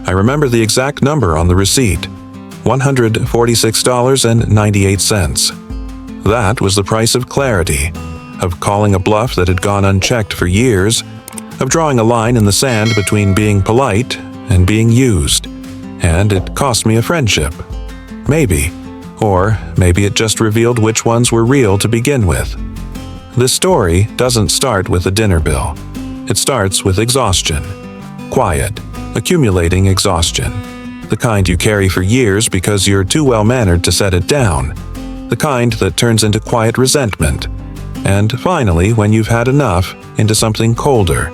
I remember the exact number on the receipt: $146.98. That was the price of clarity, of calling a bluff that had gone unchecked for years, of drawing a line in the sand between being polite and being used. And it cost me a friendship. Maybe. Or maybe it just revealed which ones were real to begin with. This story doesn't start with a dinner bill. It starts with exhaustion. Quiet, accumulating exhaustion. The kind you carry for years because you're too well-mannered to set it down. The kind that turns into quiet resentment. And finally, when you've had enough, into something colder,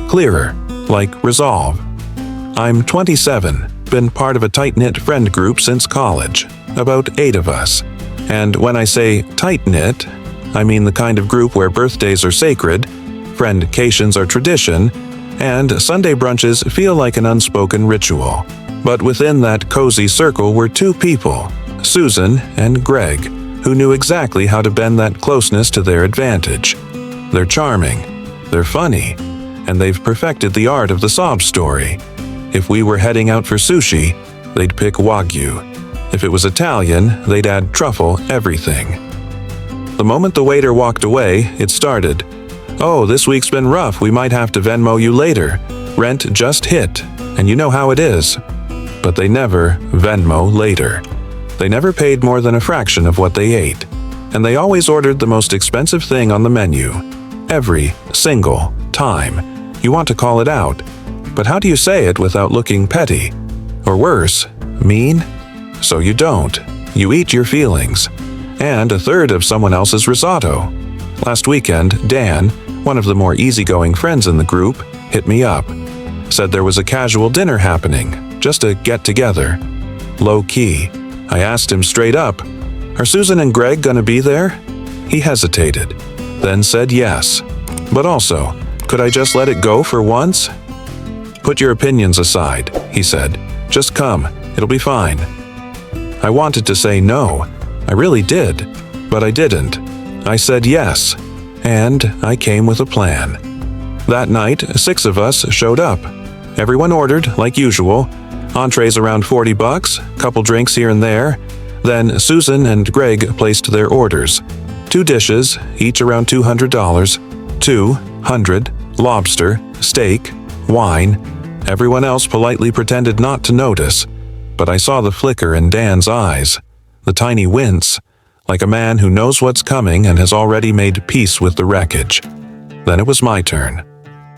clearer, like resolve. I'm 27, been part of a tight-knit friend group since college, about 8 of us. And when I say tight-knit, I mean the kind of group where birthdays are sacred, friend-cations are tradition, and Sunday brunches feel like an unspoken ritual. But within that cozy circle were 2 people, Susan and Greg, who knew exactly how to bend that closeness to their advantage. They're charming, they're funny, and they've perfected the art of the sob story. If we were heading out for sushi, they'd pick Wagyu. If it was Italian, they'd add truffle everything. The moment the waiter walked away, it started. "Oh, this week's been rough, we might have to Venmo you later. Rent just hit, and you know how it is." But they never Venmo later. They never paid more than a fraction of what they ate. And they always ordered the most expensive thing on the menu. Every single time. You want to call it out. But how do you say it without looking petty? Or worse, mean? So you don't. You eat your feelings. And a third of someone else's risotto. Last weekend, Dan, one of the more easygoing friends in the group, hit me up. Said there was a casual dinner happening, just a get-together. Low-key. I asked him straight up, "Are Susan and Greg gonna be there?" He hesitated, then said yes. But also, could I just let it go for once? "Put your opinions aside," he said. "Just come, it'll be fine." I wanted to say no. I really did, but I didn't. I said yes, and I came with a plan. That night, 6 of us showed up. Everyone ordered, like usual. Entrees around $40, couple drinks here and there. Then Susan and Greg placed their orders. 2 dishes, each around $200. 200, lobster, steak, wine. Everyone else politely pretended not to notice. But I saw the flicker in Dan's eyes, the tiny wince, like a man who knows what's coming and has already made peace with the wreckage. Then it was my turn.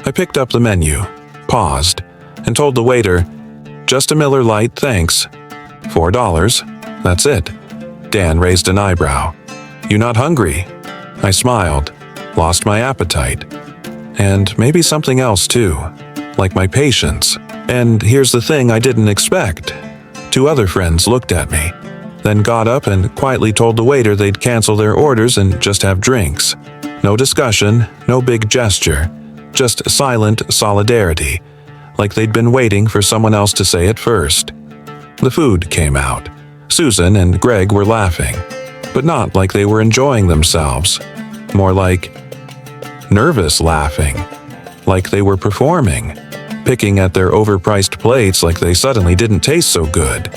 I picked up the menu, paused, and told the waiter, "Just a Miller Lite, thanks." $4. That's it. Dan raised an eyebrow. "You not hungry?" I smiled, lost my appetite. And maybe something else too, like my patience. And here's the thing I didn't expect. 2 other friends looked at me, then got up and quietly told the waiter they'd cancel their orders and just have drinks. No discussion, no big gesture, just silent solidarity, like they'd been waiting for someone else to say it first. The food came out. Susan and Greg were laughing, but not like they were enjoying themselves. More like nervous laughing, like they were performing, picking at their overpriced plates like they suddenly didn't taste so good.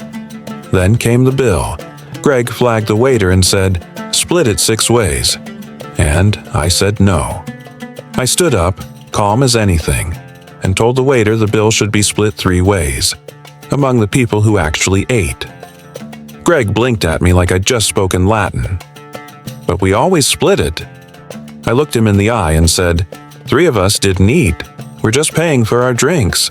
Then came the bill. Greg flagged the waiter and said, "Split it 6 ways." And I said no. I stood up, calm as anything, and told the waiter the bill should be split 3 ways, among the people who actually ate. Greg blinked at me like I'd just spoken Latin. "But we always split it." I looked him in the eye and said, 3 of us didn't eat. We're just paying for our drinks."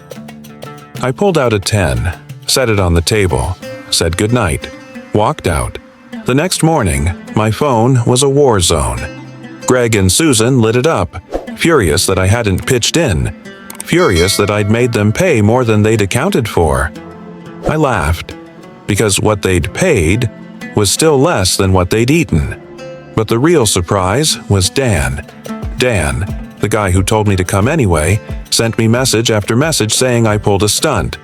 I pulled out a 10, set it on the table, said goodnight, walked out. The next morning, my phone was a war zone. Greg and Susan lit it up, furious that I hadn't pitched in, furious that I'd made them pay more than they'd accounted for. I laughed, because what they'd paid was still less than what they'd eaten. But the real surprise was Dan. Dan, the guy who told me to come anyway, sent me message after message saying I pulled a stunt,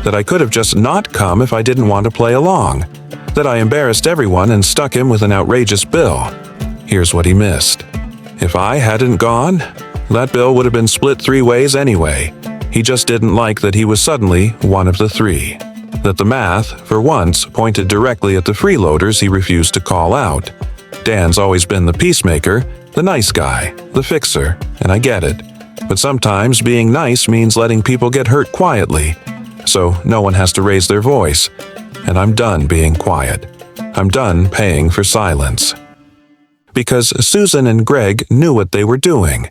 that I could have just not come if I didn't want to play along, that I embarrassed everyone and stuck him with an outrageous bill. Here's what he missed. If I hadn't gone, that bill would have been split 3 ways anyway. He just didn't like that he was suddenly one of the three. That the math, for once, pointed directly at the freeloaders he refused to call out. Dan's always been the peacemaker, the nice guy, the fixer, and I get it. But sometimes being nice means letting people get hurt quietly, so no one has to raise their voice. And I'm done being quiet. I'm done paying for silence. Because Susan and Greg knew what they were doing.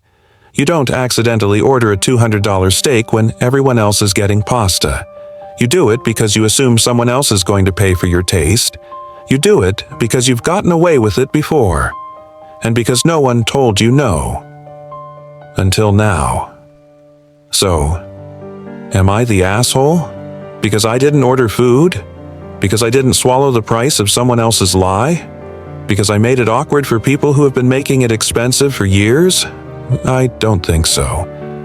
You don't accidentally order a $200 steak when everyone else is getting pasta. You do it because you assume someone else is going to pay for your taste. You do it because you've gotten away with it before. And because no one told you no. Until now. So, am I the asshole? Because I didn't order food? Because I didn't swallow the price of someone else's lie? Because I made it awkward for people who have been making it expensive for years? I don't think so.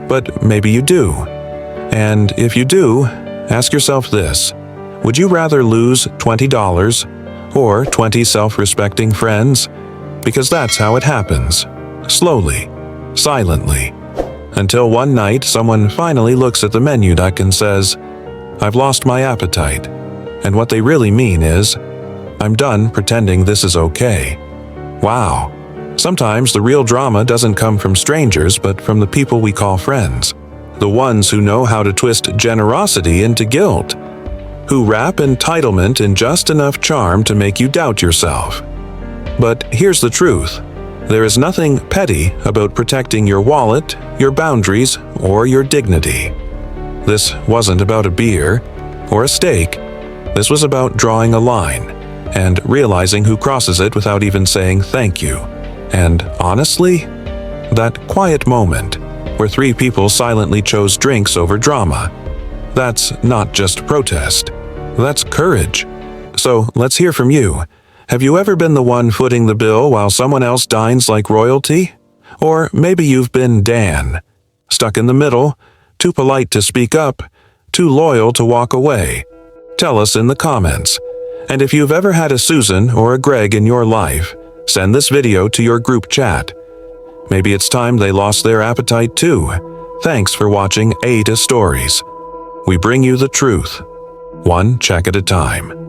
But maybe you do. And if you do, ask yourself this. Would you rather lose $20 or 20 self-respecting friends? Because that's how it happens. Slowly. Silently. Until one night someone finally looks at the menu deck and says, "I've lost my appetite." And what they really mean is, "I'm done pretending this is okay." Wow. Sometimes the real drama doesn't come from strangers, but from the people we call friends. The ones who know how to twist generosity into guilt. Who wrap entitlement in just enough charm to make you doubt yourself. But here's the truth. There is nothing petty about protecting your wallet, your boundaries, or your dignity. This wasn't about a beer or a steak. This was about drawing a line and realizing who crosses it without even saying thank you. And honestly, that quiet moment where three people silently chose drinks over drama, that's not just protest. That's courage. So let's hear from you. Have you ever been the one footing the bill while someone else dines like royalty? Or maybe you've been Dan, stuck in the middle, too polite to speak up, too loyal to walk away. Tell us in the comments. And if you've ever had a Susan or a Greg in your life, send this video to your group chat. Maybe it's time they lost their appetite too. Thanks for watching AITA Stories. We bring you the truth, one check at a time.